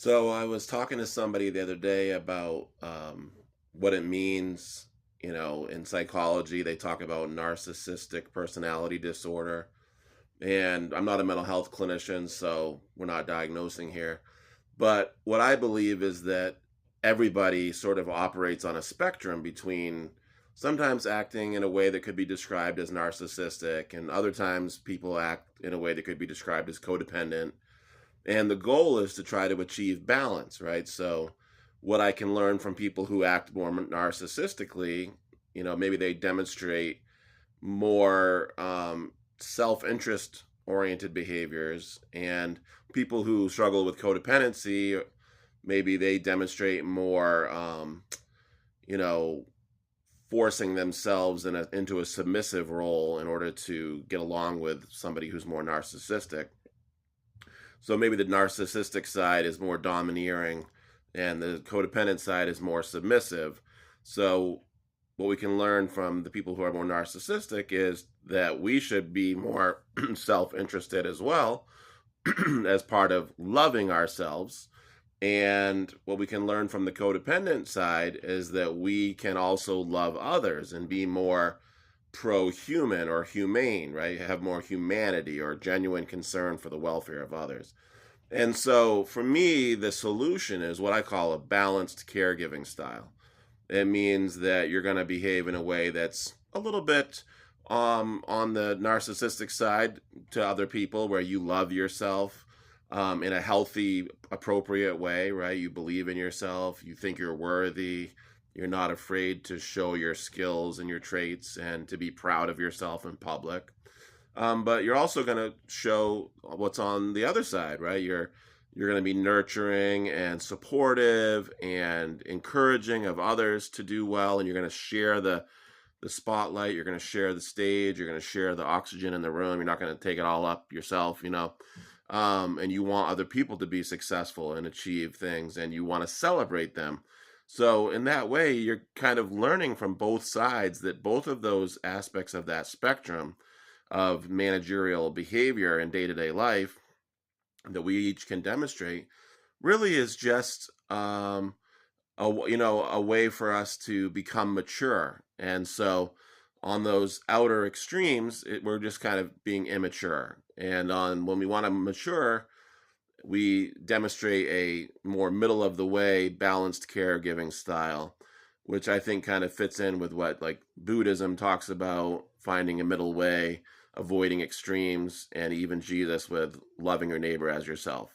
So I was talking to somebody the other day about what it means. In psychology, they talk about narcissistic personality disorder. And I'm not a mental health clinician, so we're not diagnosing here. But what I believe is that everybody sort of operates on a spectrum between sometimes acting in a way that could be described as narcissistic, and other times people act in a way that could be described as codependent, and the goal is to try to achieve balance, right? So, what I can learn from people who act more narcissistically, maybe they demonstrate more self interest oriented behaviors, and people who struggle with codependency, maybe they demonstrate more, you know, forcing themselves into a submissive role in order to get along with somebody who's more narcissistic. So maybe the narcissistic side is more domineering and the codependent side is more submissive. So what we can learn from the people who are more narcissistic is that we should be more self-interested as well as part of loving ourselves. And what we can learn from the codependent side is that we can also love others and be more pro-human or humane, right? Have more humanity or genuine concern for the welfare of others. And so for me, the solution is what I call a balanced caregiving style. It means that you're going to behave in a way that's a little bit on the narcissistic side to other people, where you love yourself in a healthy, appropriate way, right? You believe in yourself, you think you're worthy, you're not afraid to show your skills and your traits and to be proud of yourself in public. But you're also going to show what's on the other side, right? You're going to be nurturing and supportive and encouraging of others to do well, and you're going to share the spotlight. You're going to share the stage. You're going to share the oxygen in the room. You're not going to take it all up yourself, and you want other people to be successful and achieve things, and you want to celebrate them. So in that way, you're kind of learning from both sides that both of those aspects of that spectrum of managerial behavior in day-to-day life that we each can demonstrate really is just a way for us to become mature. And so on those outer extremes, we're just kind of being immature. And on when we want to mature, we demonstrate a more middle of the way, balanced caregiving style, which I think kind of fits in with what like Buddhism talks about, finding a middle way, avoiding extremes, and even Jesus with loving your neighbor as yourself.